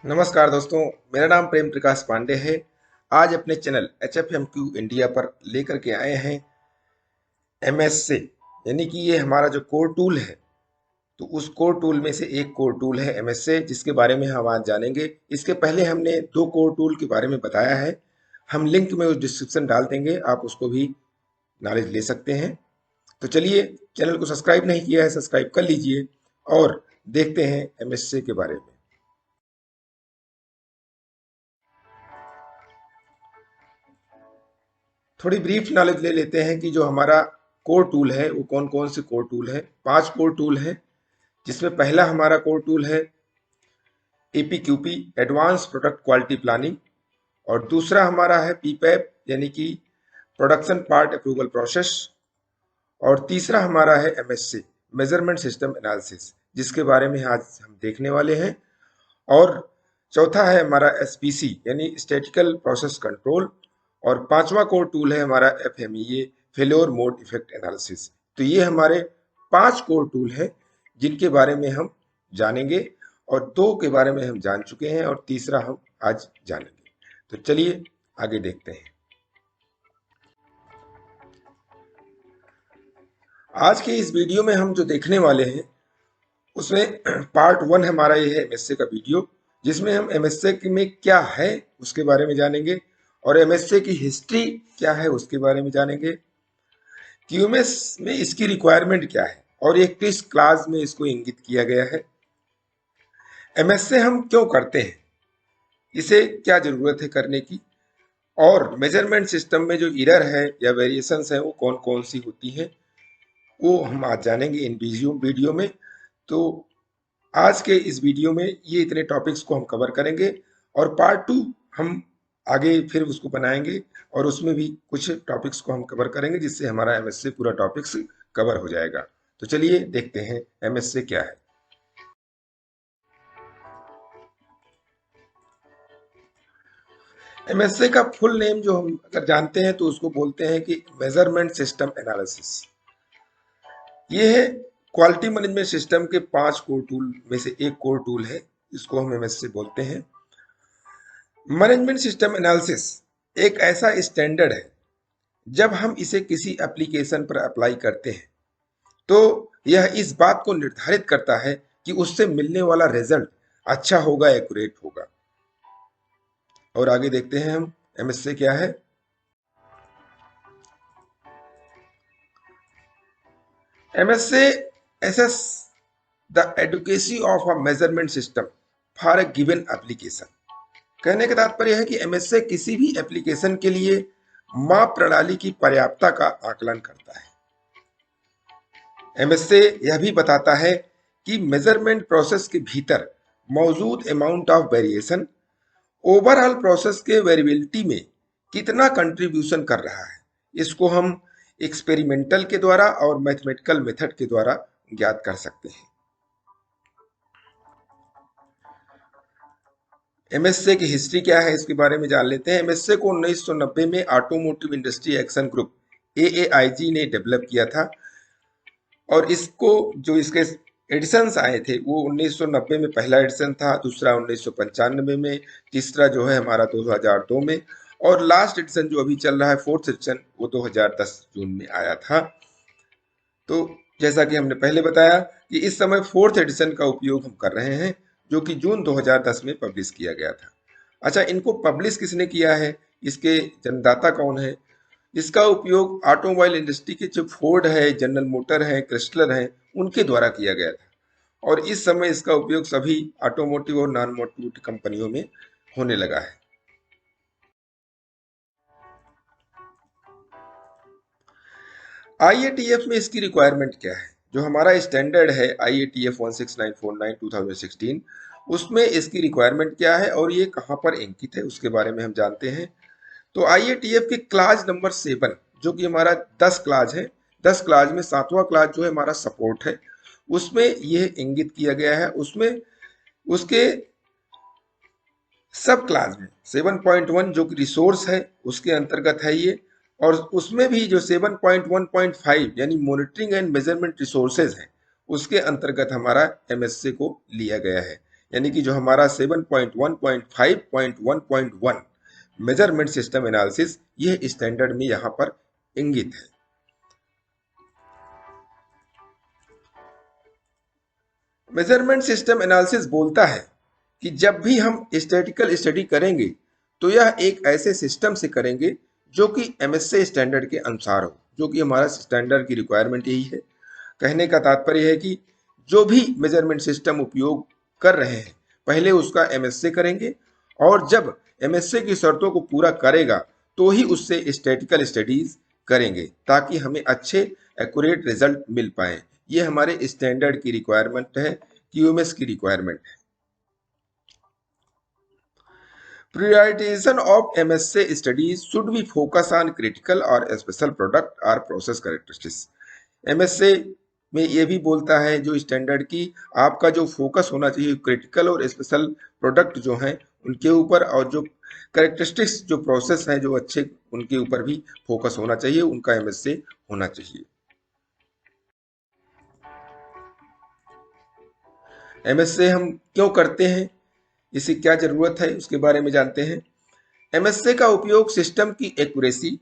नमस्कार दोस्तों, मेरा नाम प्रेम प्रकाश पांडे है। आज अपने चैनल HFMQ इंडिया पर लेकर के आए हैं MSC, यानी कि ये हमारा जो कोर टूल है। तो उस कोर टूल में से एक कोर टूल है MSC, जिसके बारे में हम आज जानेंगे। इसके पहले हमने दो कोर टूल के बारे में बताया है। हम लिंक में उस डिस्क्रिप्शन डाल देंगे, आप उसको भी नॉलेज ले सकते हैं। तो चलिए, चैनल को सब्सक्राइब नहीं किया है, सब्सक्राइब कर लीजिए और देखते हैं MSC के बारे में। थोड़ी ब्रीफ नॉलेज ले लेते हैं कि जो हमारा कोर टूल है वो कौन कौन से कोर टूल है। 5 कोर टूल है, जिसमें पहला हमारा कोर टूल है APQP, advance product quality planning. और दूसरा हमारा है PPAP, यानी कि प्रोडक्शन पार्ट अप्रूवल प्रोसेस। और तीसरा हमारा है MSC, मेजरमेंट सिस्टम एनालिसिस, जिसके बारे में आज हम देखने वाले हैं। और चौथा है हमारा SPC, यानी स्टैटिकल प्रोसेस कंट्रोल। और पांचवा कोर टूल है हमारा FMEA, failure mode effect analysis. तो ये हमारे 5 कोर टूल हैं जिनके बारे में हम जानेंगे, और 2 के बारे में हम जान चुके हैं और तीसरा हम आज जानेंगे। तो चलिए आगे देखते हैं। आज की इस वीडियो में हम जो देखने वाले हैं उसमें पार्ट 1 हमारा ये है MSC का वीडियो, जिसमें हम MSC में क्या है उसके बारे में जानेंगे और MSC की हिस्ट्री क्या है उसके बारे में जानेंगे। QMS में इसकी रिक्वायरमेंट क्या है और ये किस क्लास में इसको इंगित किया गया है। MSC हम क्यों करते हैं, इसे क्या जरूरत है करने की, और मेजरमेंट सिस्टम में जो एरर है या वेरिएशंस है वो कौन कौन सी होती हैं, वो हम आज जानेंगे इन वीडियो में। तो आज के इस वीडियो में ये इतने टॉपिक्स को हम कवर करेंगे, और पार्ट 2 हम आगे फिर उसको बनाएंगे और उसमें भी कुछ टॉपिक्स को हम कवर करेंगे, जिससे हमारा MSC पूरा टॉपिक्स कवर हो जाएगा। तो चलिए देखते हैं MSC क्या है। MSC का फुल नेम जो हम अगर जानते हैं तो उसको बोलते हैं कि मेजरमेंट सिस्टम एनालिसिस। ये है क्वालिटी मैनेजमेंट सिस्टम के 5 कोर टूल में से एक कोर टूल है, इसको हम MSC बोलते हैं। मैनेजमेंट सिस्टम एनालिसिस एक ऐसा स्टैंडर्ड है, जब हम इसे किसी एप्लीकेशन पर अप्लाई करते हैं तो यह इस बात को निर्धारित करता है कि उससे मिलने वाला रिजल्ट अच्छा होगा, एक्यूरेट होगा। और आगे देखते हैं हम MSC क्या है। MSC assess the adequacy of a measurement system for a given application। कहने का तात्पर्य है कि MSC किसी भी एप्लीकेशन के लिए माप प्रणाली की पर्याप्तता का आकलन करता है। MSC यह भी बताता है कि मेजरमेंट प्रोसेस के भीतर मौजूद amount of variation overall process के वेरिएबिलिटी में कितना कंट्रीब्यूशन कर रहा है। इसको हम एक्सपेरिमेंटल के द्वारा और मैथमेटिकल मेथड के द्वारा ज्ञात कर सकते हैं। MSC की हिस्ट्री क्या है इसके बारे में जान लेते हैं। MSC को 1990 में automotive industry action group AAIG ने डेवलप किया था, और इसको जो इसके एडिशंस आए थे वो 1990 में पहला एडिशन था, दूसरा 1995 में, तीसरा जो है हमारा 2002 में, और लास्ट एडिशन जो अभी चल रहा है फोर्थ एडिशन वो 2010 जून में आया था। तो जैसा कि हमने पहले बताया कि इस समय फोर्थ एडिशन का उपयोग हम कर रहे हैं, जो कि जून 2010 में पब्लिश किया गया था। अच्छा, इनको पब्लिश किसने किया है, इसके जन्मदाता कौन है? इसका उपयोग ऑटोमोबाइल इंडस्ट्री के जो फोर्ड है, जनरल मोटर है, क्रिस्टलर है, उनके द्वारा किया गया था। और इस समय इसका उपयोग सभी ऑटोमोटिव और नॉन मोटिव कंपनियों में होने लगा है। IATF में इसकी रिक्वायरमेंट क्या है? जो हमारा स्टैंडर्ड है IATF 16949 2016, उसमें इसकी रिक्वायरमेंट क्या है और ये कहाँ पर अंकित है उसके बारे में हम जानते हैं। तो IATF के क्लास नंबर 7, जो कि हमारा 10 क्लास है, 10 क्लास में 7वां क्लास जो है हमारा सपोर्ट है, उसमें यह इंगित किया गया है। उसमें उसके सब क्लास में 7.1 जो कि रिसोर्स है उसके अंतर्गत है ये, और उसमें भी जो 7.1.5 यानी मॉनिटरिंग एंड मेजरमेंट रिसोर्सेज है उसके अंतर्गत हमारा MSC को लिया गया है। यानी कि जो हमारा 7.1.5.1.1 मेजरमेंट सिस्टम एनालिसिस, यह स्टैंडर्ड में यहाँ पर इंगित है। मेजरमेंट सिस्टम एनालिसिस बोलता है कि जब भी हम स्टैटिकल स्टडी करेंगे तो यह एक ऐसे सिस्टम से करेंगे जो कि एमएसए स्टैंडर्ड के अनुसार हो, जो कि हमारा स्टैंडर्ड की रिक्वायरमेंट यही है। कहने का तात्पर्य है कि जो भी मेजरमेंट सिस्टम उपयोग कर रहे हैं पहले उसका एमएसए करेंगे, और जब एमएसए की शर्तों को पूरा करेगा तो ही उससे स्टैटिकल स्टडीज करेंगे, ताकि हमें अच्छे एक्यूरेट रिजल्ट मिल पाए। ये हमारे स्टैंडर्ड की रिक्वायरमेंट है, क्यूएमएस की रिक्वायरमेंट है। Prioritization of MSA studies should be focused on critical or special product or process characteristics. MSA में ये भी बोलता है जो स्टैंडर्ड की, आपका जो फोकस होना चाहिए क्रिटिकल और स्पेशल प्रोडक्ट जो हैं उनके ऊपर, और जो कैरेक्टरिस्टिक्स जो प्रोसेस हैं जो अच्छे, उनके ऊपर भी फोकस होना चाहिए, उनका एमएसए होना चाहिए। एमएसए हम क्यों करते हैं, इसकी क्या जरूरत है, उसके बारे में जानते हैं। एमएसए का उपयोग सिस्टम की एक्यूरेसी,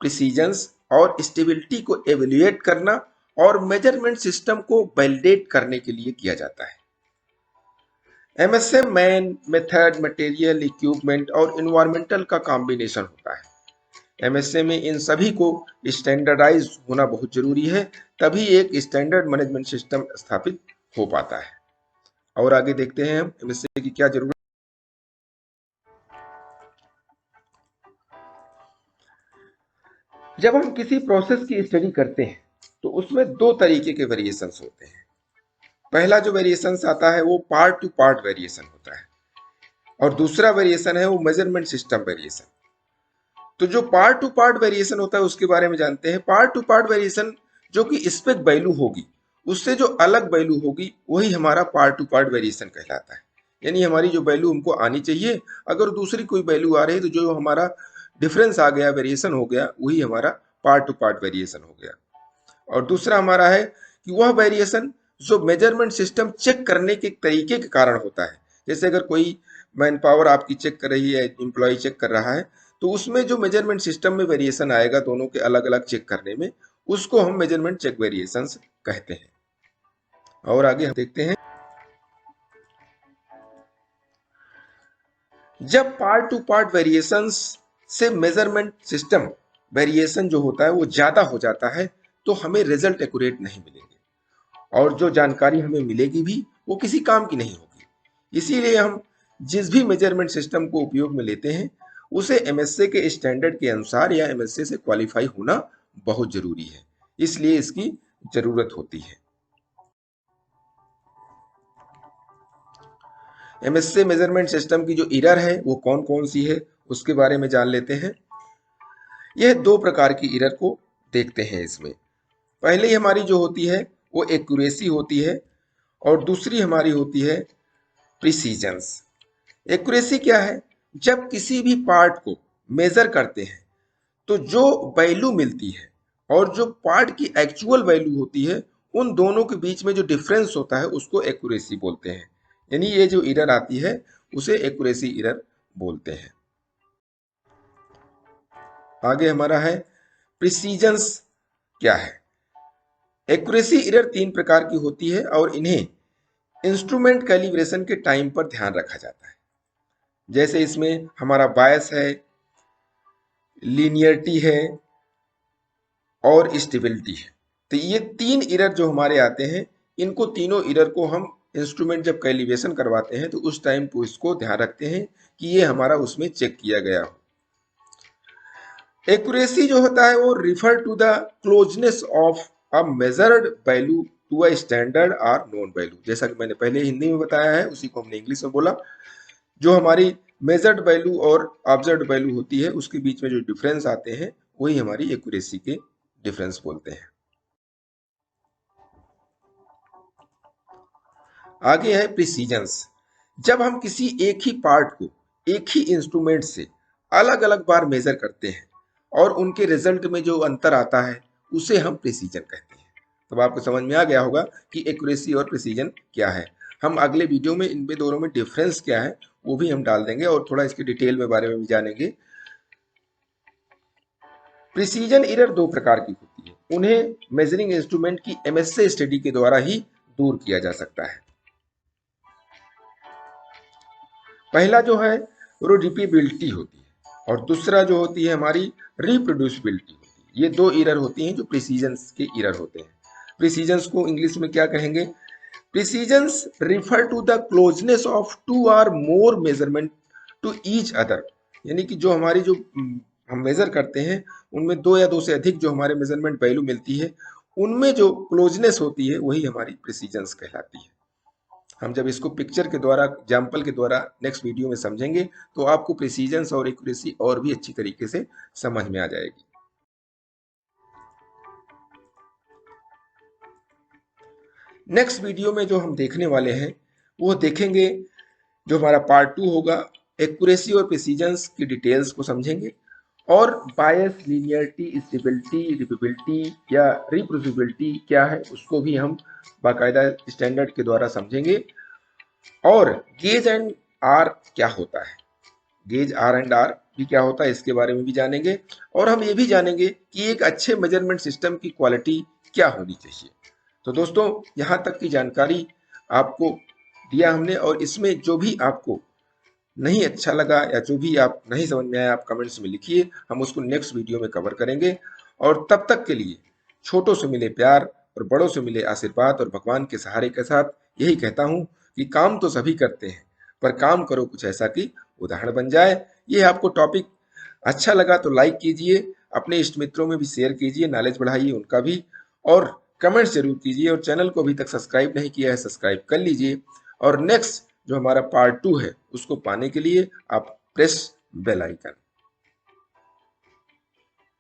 प्रिसीजंस और स्टेबिलिटी को एवेल्युएट करना और मेजरमेंट सिस्टम को वैलिडेट करने के लिए किया जाता है। MSA man, method, material, equipment और इन्वायरमेंटल का कॉम्बिनेशन होता है। एमएसए में इन सभी को स्टैंडर्डाइज होना बहुत जरूरी है, तभी एक स्टैंडर्ड मैनेजमेंट सिस्टम स्थापित हो पाता है। और आगे देखते हैं हम एमएसए की क्या जरूरत। जब हम किसी प्रोसेस की स्टडी करते हैं तो उसमें दो तरीके के वेरिएशंस होते हैं। पहला जो वेरिएशंस आता है वो पार्ट टू पार्ट वेरिएशन होता है, और दूसरा वेरिएशन है वो मेजरमेंट सिस्टम वेरिएशन। तो जो पार्ट टू पार्ट वेरिएशन होता है उसके बारे में जानते हैं। पार्ट टू पार्ट वेरिएशन जो कि स्पेक वैल्यू होगी, उससे जो अलग वैल्यू होगी वही हमारा पार्ट टू पार्ट वेरिएशन कहलाता है। यानी हमारी जो वैल्यू हमको आनी चाहिए, अगर दूसरी कोई वैल्यू आ रही है तो जो हमारा डिफरेंस आ गया, वेरिएशन हो गया, वही हमारा पार्ट टू पार्ट वेरिएशन हो गया। और दूसरा हमारा है कि वह वेरिएशन जो मेजरमेंट सिस्टम चेक करने के तरीके के कारण होता है। जैसे अगर कोई मैन पावर आपकी चेक कर रही है, एम्प्लॉय चेक कर रहा है, तो उसमें जो मेजरमेंट सिस्टम में वेरिएशन आएगा दोनों के अलग अलग चेक करने में, उसको हम मेजरमेंट चेक वेरिएशंस कहते हैं। और आगे हम देखते हैं, जब पार्ट टू पार्ट वेरिएशंस से मेजरमेंट सिस्टम वेरिएशन जो होता है वो ज्यादा हो जाता है तो हमें रिजल्ट एक्यूरेट नहीं मिलेंगे, और जो जानकारी हमें मिलेगी भी वो किसी काम की नहीं होगी। इसीलिए हम जिस भी मेजरमेंट सिस्टम को उपयोग में लेते हैं उसे एमएसए के स्टैंडर्ड के अनुसार या एमएसए से क्वालिफाई होना बहुत जरूरी है, इसलिए इसकी जरूरत होती है। एमएसए मेजरमेंट सिस्टम की जो एरर है वो कौन कौन सी है उसके बारे में जान लेते हैं। यह दो प्रकार की एरर को देखते हैं इसमें। पहले हमारी जो होती है वो एक्यूरेसी होती है, और दूसरी हमारी होती है प्रिसीजंस। एक्यूरेसी क्या है, जब किसी भी पार्ट को मेजर करते हैं तो जो वैल्यू मिलती है और जो पार्ट की एक्चुअल वैल्यू होती है, उन दोनों के बीच में जो डिफरेंस होता है उसको एक्यूरेसी बोलते हैं। यानी ये जो एरर आती है उसे एक्यूरेसी एरर बोलते हैं। आगे हमारा है प्रिसीजंस क्या है। एक्यूरेसी एरर तीन प्रकार की होती है और इन्हें इंस्ट्रूमेंट कैलिब्रेशन के टाइम पर ध्यान रखा जाता है। जैसे इसमें हमारा बायस है, लीनियरिटी है और स्टेबिलिटी है। तो ये तीन एरर जो हमारे आते हैं, इनको तीनों एरर को हम इंस्ट्रूमेंट जब कैलिब्रेशन करवाते हैं तो उस टाइम को इसको ध्यान रखते हैं कि ये हमारा उसमें चेक किया गया हो। एक्यूरेसी जो होता है वो refer to the closeness of a measured value to a standard और नोन वैल्यू। जैसा कि मैंने पहले हिंदी में बताया है उसी को हमने इंग्लिश में बोला। जो हमारी मेजर्ड वैल्यू और ऑब्जर्व्ड वैल्यू होती है उसके बीच में जो डिफरेंस आते हैं वही हमारी एक्यूरेसी के डिफरेंस बोलते हैं। आगे है प्रिसीजंस। जब हम किसी एक ही पार्ट को एक ही इंस्ट्रूमेंट से अलग अलग बार मेजर करते हैं और उनके रिजल्ट में जो अंतर आता है उसे हम प्रिसीजन कहते हैं। तो आपको समझ में आ गया होगा कि एक्यूरेसी और प्रिसीजन क्या है। हम अगले वीडियो में इनमें दोनों में डिफरेंस क्या है वो भी हम डाल देंगे और थोड़ा इसके डिटेल में बारे में भी जानेंगे। प्रिसीजन एरर दो प्रकार की होती है, उन्हें मेजरिंग इंस्ट्रूमेंट की एमएसए स्टडी के द्वारा ही दूर किया जा सकता है। पहला जो है वो रिपीटेबिलिटी होती है और दूसरा जो होती है हमारी रिप्रोड्यूसिबिलिटी होती है। ये दो एरर होती हैं जो प्रिसीजंस के एरर होते हैं। प्रिसीजंस को इंग्लिश में क्या कहेंगे? Precisions refer to the closeness of two और more measurement to each other, यानी कि जो हमारी जो हम मेजर करते हैं उनमें दो या दो से अधिक जो हमारे मेजरमेंट वैल्यू मिलती है उनमें जो क्लोजनेस होती है वही हमारी प्रिसीजंस कहलाती है। हम जब इसको पिक्चर के द्वारा एग्जाम्पल के द्वारा नेक्स्ट वीडियो में समझेंगे तो आपको प्रिसीजंस और एक्यूरेसी और भी अच्छी तरीके से समझ में आ जाएगी। नेक्स्ट वीडियो में जो हम देखने वाले हैं वो देखेंगे, जो हमारा पार्ट 2 होगा, एक्यूरेसी और प्रिसीजंस की डिटेल्स को समझेंगे और बायस, लीनियरिटी, स्टेबिलिटी, रिपीटेबिलिटी या रिप्रोड्यूसिबिलिटी क्या है उसको भी हम बाकायदा स्टैंडर्ड के द्वारा समझेंगे। और गेज एंड आर क्या होता है, गेज आर एंड आर भी क्या होता है इसके बारे में भी जानेंगे। और हम ये भी जानेंगे कि एक अच्छे मेजरमेंट सिस्टम की क्वालिटी क्या होनी चाहिए। तो दोस्तों यहाँ तक की जानकारी आपको दिया हमने और इसमें जो भी आपको नहीं अच्छा लगा या जो भी आप नहीं समझ में आया आप कमेंट्स में लिखिए, हम उसको नेक्स्ट वीडियो में कवर करेंगे। और तब तक के लिए छोटों से मिले प्यार और बड़ों से मिले आशीर्वाद और भगवान के सहारे के साथ यही कहता हूँ कि काम तो सभी करते हैं पर काम करो कुछ ऐसा कि उदाहरण बन जाए। ये आपको टॉपिक अच्छा लगा तो लाइक कीजिए, अपने इष्ट मित्रों में भी शेयर कीजिए, नॉलेज बढ़ाइए उनका भी, और कमेंट्स जरूर कीजिए। और चैनल को अभी तक सब्सक्राइब नहीं किया है सब्सक्राइब कर लीजिए। और नेक्स्ट जो हमारा पार्ट 2 है उसको पाने के लिए आप प्रेस बेल आइकन।